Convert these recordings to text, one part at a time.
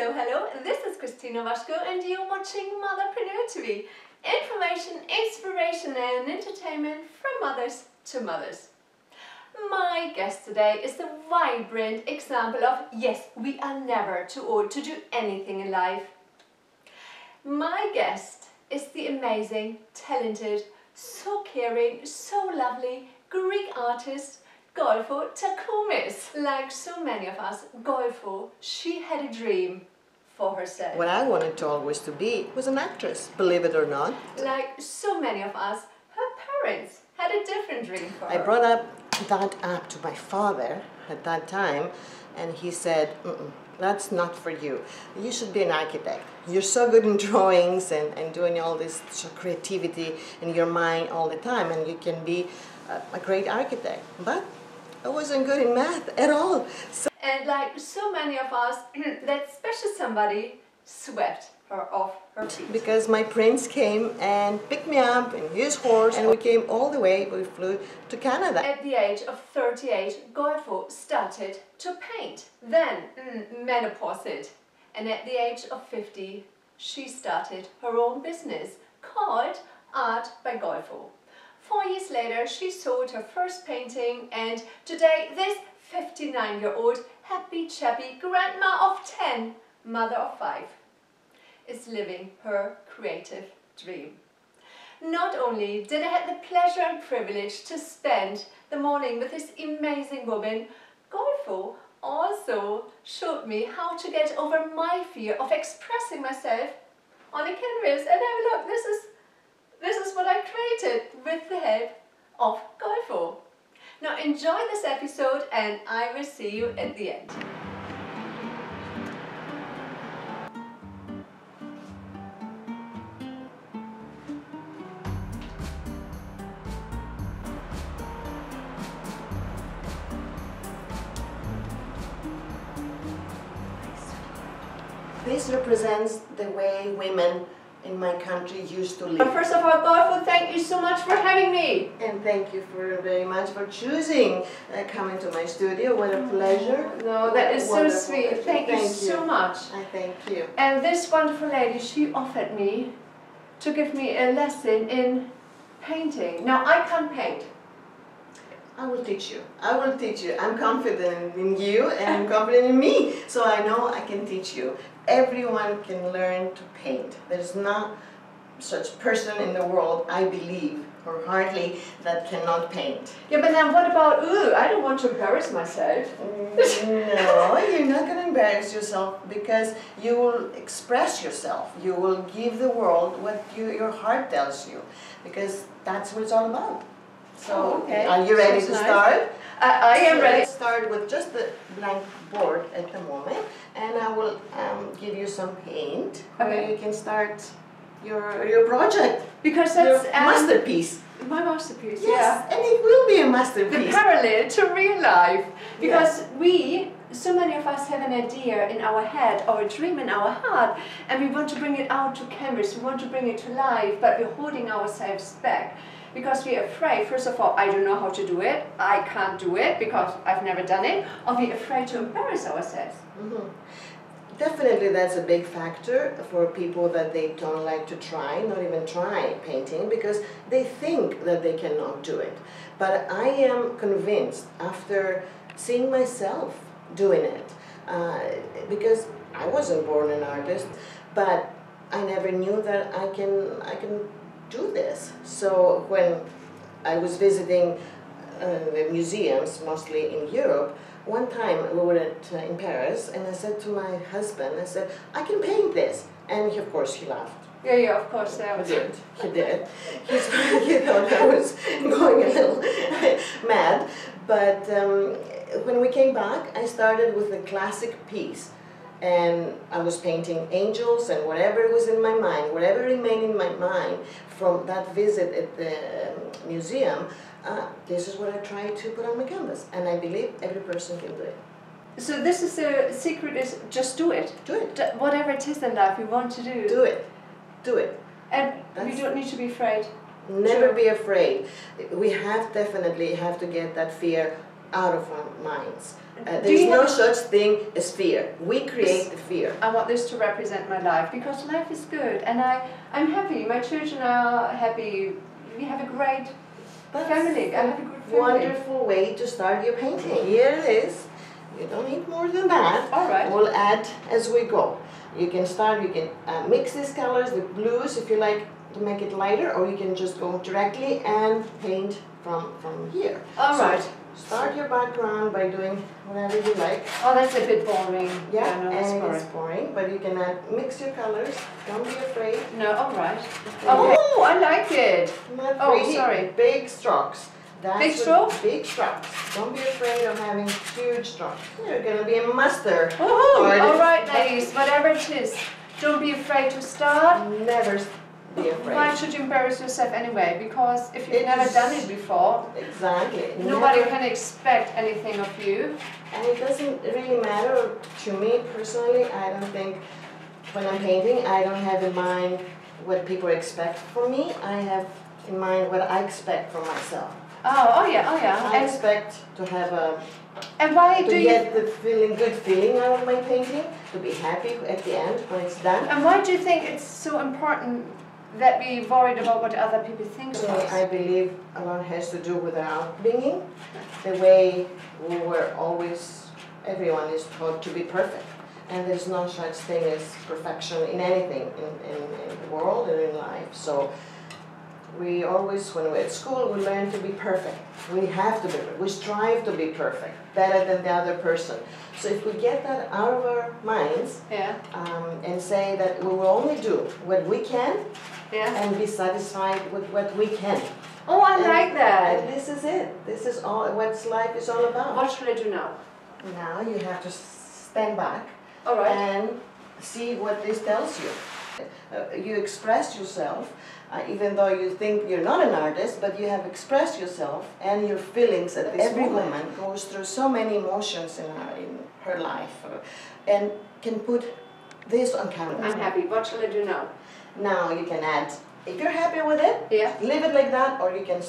Hello, hello, this is Christina Waschko and you're watching Motherpreneur TV. Information, inspiration and entertainment from mothers to mothers. My guest today is the vibrant example of yes, we are never too old to do anything in life. My guest is the amazing, talented, so caring, so lovely Greek artist Golfo Tsakumis. Like so many of us, Golfo, she had a dream for herself. What I wanted to always to be was an actress, believe it or not. Like so many of us, her parents had a different dream for her. I brought up to my father at that time, and he said, that's not for you. You should be an architect. You're so good in drawings and doing all this creativity in your mind all the time, and you can be a great architect. But I wasn't good in math at all. And like so many of us, that special somebody swept her off her feet. Because my prince came and picked me up in his horse, and we came all the way, we flew to Canada. At the age of 38, Golfo started to paint. Then menopause hit. And at the age of 50, she started her own business called Art by Golfo. 4 years later, she sold her first painting, and today this 59-year-old happy chappy grandma of 10, mother of 5, is living her creative dream. Not only did I have the pleasure and privilege to spend the morning with this amazing woman, Golfo also showed me how to get over my fear of expressing myself on a canvas. And have a look, this is what I created with the help of Golfo. Now enjoy this episode and I will see you at the end. This represents the way women in my country used to live. But first of all, Golfo, thank you so much for having me. And thank you very much for choosing coming to my studio. What a pleasure. No, that is so sweet. Thank you so much. I thank you. And this wonderful lady, she offered me to give me a lesson in painting. Now, I can't paint. I will teach you. I will teach you. I'm confident in you and I'm confident in me. So I know I can teach you. Everyone can learn to paint. There's not such person in the world, I believe, or hardly, that cannot paint. Yeah, but then what about, I don't want to embarrass myself. No, you're not going to embarrass yourself because you will express yourself. You will give the world what your heart tells you, because that's what it's all about. So, okay. Are you ready to start? I am ready. Let's start with just the blank board at the moment, and I will give you some paint. Okay. You can start your project. Because that's your masterpiece. My masterpiece, yes, yeah. And it will be a masterpiece. The parallel to real life. Because so many of us have an idea in our head or a dream in our heart, and we want to bring it out to canvas, we want to bring it to life, but we're holding ourselves back. Because we're afraid, first of all, I don't know how to do it, I can't do it because I've never done it, or we're afraid to embarrass ourselves. Definitely that's a big factor for people that they don't like to try, not even try painting, because they think that they cannot do it. But I am convinced after seeing myself doing it, because I wasn't born an artist, but I never knew that I can do this. So when I was visiting the museums, mostly in Europe, one time we were in Paris, and I said to my husband, I said, I can paint this. And of course he laughed. Yeah, of course. He did. He thought I was going a little mad. But when we came back, I started with a classic piece. And I was painting angels and whatever was in my mind, whatever remained in my mind from that visit at the museum, this is what I try to put on my canvas. And I believe every person can do it. So this is the secret, is just do it. Do it. Whatever it is in life you want to do. Do it. Do it. And we don't need to be afraid. Never be afraid. We definitely have to get that fear out of our minds. There's no such thing as fear. We create the fear. I want this to represent my life because life is good and I'm happy. My children are happy. We have a great family. I have a good family. Wonderful way to start your painting. Here it is. You don't need more than that. All right. We'll add as we go. You can start, you can mix these colors, the blues if you like to make it lighter, or you can just go directly and paint from here. All right. Start your background by doing whatever you like. Oh, that's a bit boring. Yeah, no, and it's boring, but you can mix your colors. Don't be afraid. No, all right. Oh, I like it. Not Oh, sorry. Big strokes. Big strokes? Big strokes. Don't be afraid of having huge strokes. You're going to be a master. Oh, all right, ladies, whatever it is. Don't be afraid to start. Never be afraid. Why should you embarrass yourself anyway? Because if you've never done it before, exactly. Nobody can expect anything of you. And it doesn't really matter to me personally. I don't think when I'm painting, I don't have in mind what people expect from me. I have in mind what I expect from myself. Oh yeah. I expect to have and why do you get the good feeling out of my painting, to be happy at the end when it's done. And why do you think it's so important that we worried about what other people think of us? I believe a lot has to do with our upbringing, the way we were always, everyone is taught to be perfect. And there's no such thing as perfection in anything in the world and in life. So we always, when we're at school, we learn to be perfect. We have to be perfect. We strive to be perfect, better than the other person. So if we get that out of our minds, and say that we will only do what we can, and be satisfied with what we can. Oh, I like that. And this is it. This is all what life is all about. What should I do now? Now you have to stand back and see what this tells you. You express yourself, even though you think you're not an artist, but you have expressed yourself and your feelings. That every woman goes through so many emotions in her life, and can put this on canvas. I'm happy. What shall I do now? Now you can add, if you're happy with it, leave it like that, or you can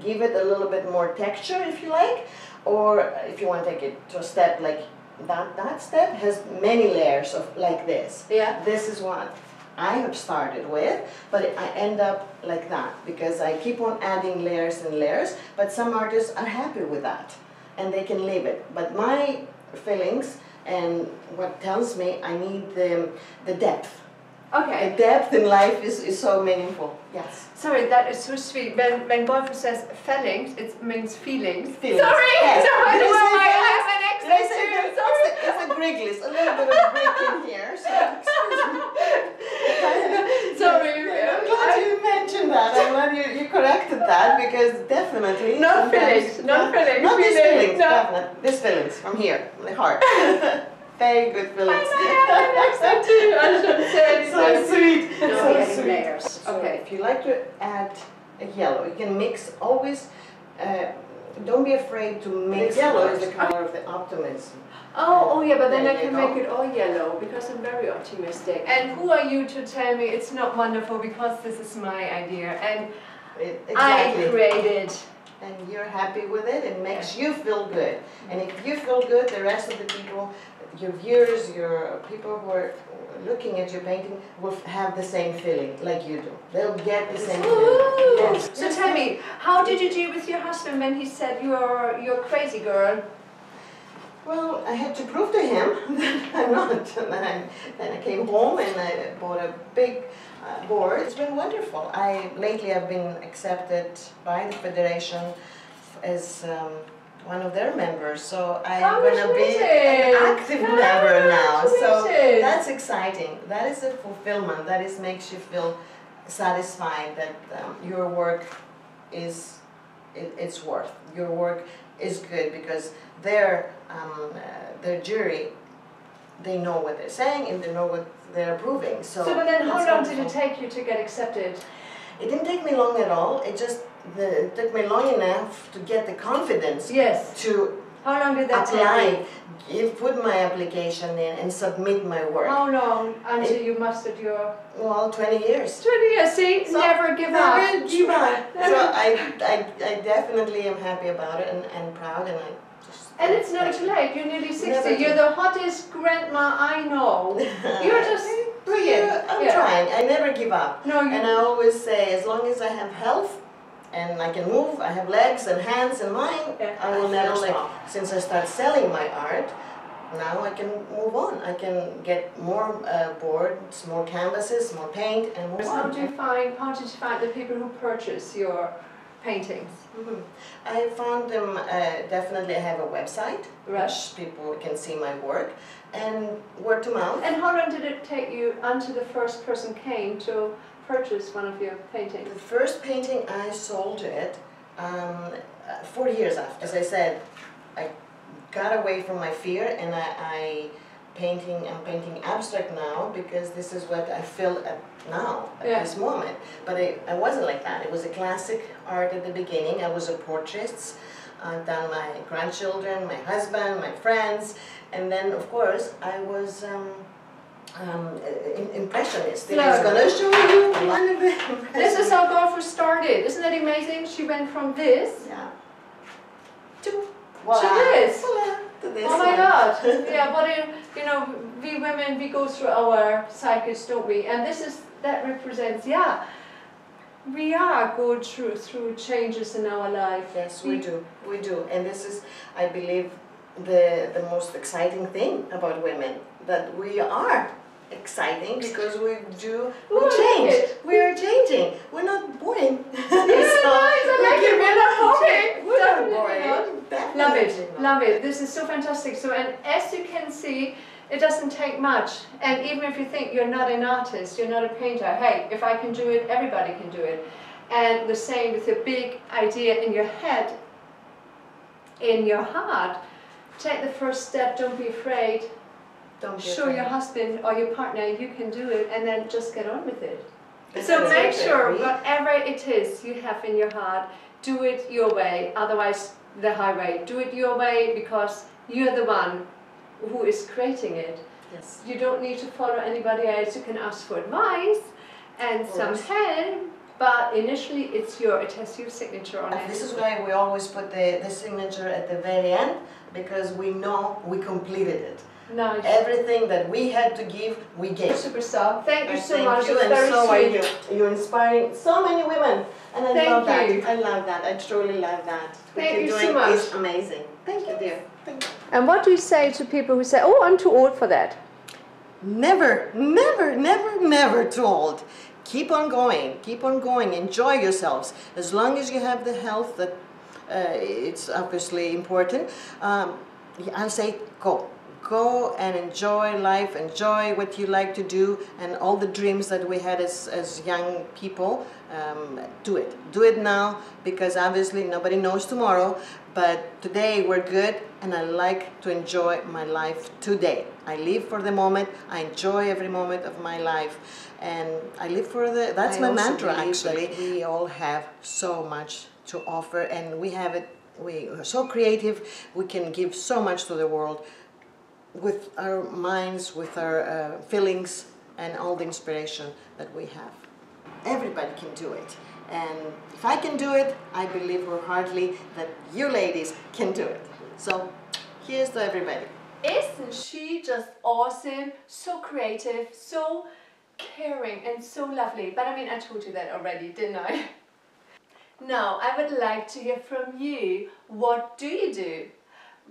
give it a little bit more texture if you like, or if you want to take it to a step like that step has many layers of like this. This is what I have started with, but I end up like that because I keep on adding layers and layers, but some artists are happy with that and they can leave it. But my feelings and what tells me I need the depth. Okay. The depth in life is so meaningful. Yes. Sorry, that is so sweet. When Golfo says feelings, it means feelings. Feelings. Sorry! Yes. I don't know why I have an accent too. Sorry. It's a Griggles, a little bit of Greek in here. So sorry. I'm glad you mentioned that. I'm glad you corrected that because definitely. Not feelings. Not feelings. Not these feelings. No. Definitely. These feelings from here, from the heart. Very good feelings. I shouldn't say anything. So sweet. No, So sweet. layers. So Okay. if you like to add a yellow, you can mix always. Don't be afraid to mix. Yellow is the color of the optimism. Oh yeah, but then I There you can go. make it all yellow because I'm very optimistic. And who are you to tell me it's not wonderful because this is my idea and Exactly. I created. And you're happy with it, it makes you feel good. And if you feel good, the rest of the people, your viewers, your people who are looking at your painting will have the same feeling like you do. They'll get the same feeling. Yes. So tell me, how did you do with your husband when he said you're crazy girl? Well, I had to prove to him that I'm not. And then I came home and I bought a big board. It's been wonderful. Lately I've been accepted by the Federation as one of their members, so I'm going to be an active member now. So that's exciting. That is a fulfillment. That makes you feel satisfied that your work is it's worth. Your work is good because their jury, they know what they're saying and they know what they're approving. So but then how long did it take you to get accepted? It didn't take me long at all. It just it took me long enough to get the confidence to How long did that apply, put my application in and submit my work. How long until you mastered your... Well, 20 years. 20 years, see? So never give up. Never give up. So I definitely am happy about it and proud, and I just... And it's never too late. You're nearly 60. You're the hottest grandma I know. You're just brilliant. I'm trying. I never give up. No, and I always say, as long as I have health, and I can move, I have legs and hands and mind, I will never stop. Since I start selling my art, now I can move on. I can get more boards, more canvases, more paint, and more How did you find the people who purchase your paintings? I found them, definitely I have a website, Right. which people can see my work, and word to mouth. And how long did it take you until the first person came to purchase one of your paintings? The first painting I sold it 4 years after. As I said, I got away from my fear, and I'm painting abstract now because this is what I feel at this moment. But I wasn't like that. It was a classic art at the beginning. I was a portraits. I've done my grandchildren, my husband, my friends, and then of course I was impressionist. I was going to show you one of the impressions. This is how Golfo started. Isn't that amazing? She went from this to this. To this. Oh my God! Yeah, but you know, we women, we go through our cycles, don't we? And that represents, we are going through changes in our life. Yes, we do, and this is, I believe, the most exciting thing about women, that we are exciting because we change. We are changing. We're not boring. We're not boring. We're not boring. Love it, love it. This is so fantastic. So, and as you can see, it doesn't take much. And even if you think you're not an artist, you're not a painter, hey, if I can do it, everybody can do it. And the same with a big idea in your head, in your heart, take the first step, don't be afraid. Show your husband or your partner you can do it, and then just get on with it. So make sure whatever it is you have in your heart, do it your way, otherwise the highway. Do it your way because you're the one who is creating it. Yes. You don't need to follow anybody else. You can ask for advice and some help, but initially it has your signature on it. This is why we always put the signature at the very end, because we know we completed it. Nice. Everything that we had to give, we gave. Superstar. Thank you so much. Thank you, and so are you. You're inspiring so many women, and I love that. I love that. I truly love that. Thank you so much. It's amazing. Thank you, dear. Thank you. And what do you say to people who say, "Oh, I'm too old for that"? Never, never, never, never too old. Keep on going. Keep on going. Enjoy yourselves. As long as you have the health, that it's obviously important. I'll say go. Go and enjoy life, enjoy what you like to do, and all the dreams that we had as young people, do it. Do it now, because obviously nobody knows tomorrow, but today we're good, and I like to enjoy my life today. I live for the moment, I enjoy every moment of my life, and I live for that's my mantra actually. We all have so much to offer, and we are so creative, we can give so much to the world, with our minds, with our feelings, and all the inspiration that we have. Everybody can do it. And if I can do it, I believe wholeheartedly that you ladies can do it. So, here's to everybody. Isn't she just awesome, so creative, so caring, and so lovely? But I mean, I told you that already, didn't I? Now, I would like to hear from you. What do you do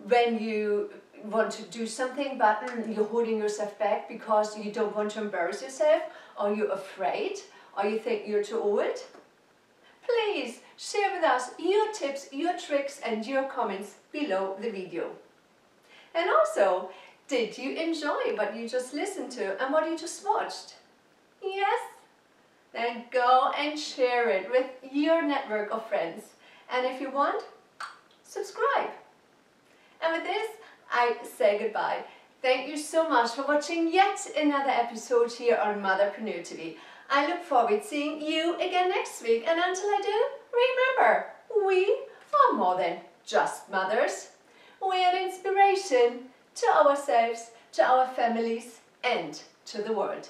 when you want to do something but you're holding yourself back because you don't want to embarrass yourself, or you're afraid, or you think you're too old? Please share with us your tips, your tricks, and your comments below the video. And also, did you enjoy what you just listened to and what you just watched? Yes? Then go and share it with your network of friends. And if you want, subscribe. And with this, I say goodbye. Thank you so much for watching yet another episode here on Motherpreneur TV. I look forward to seeing you again next week. And until I do, remember, we are more than just mothers. we are an inspiration to ourselves, to our families and to the world.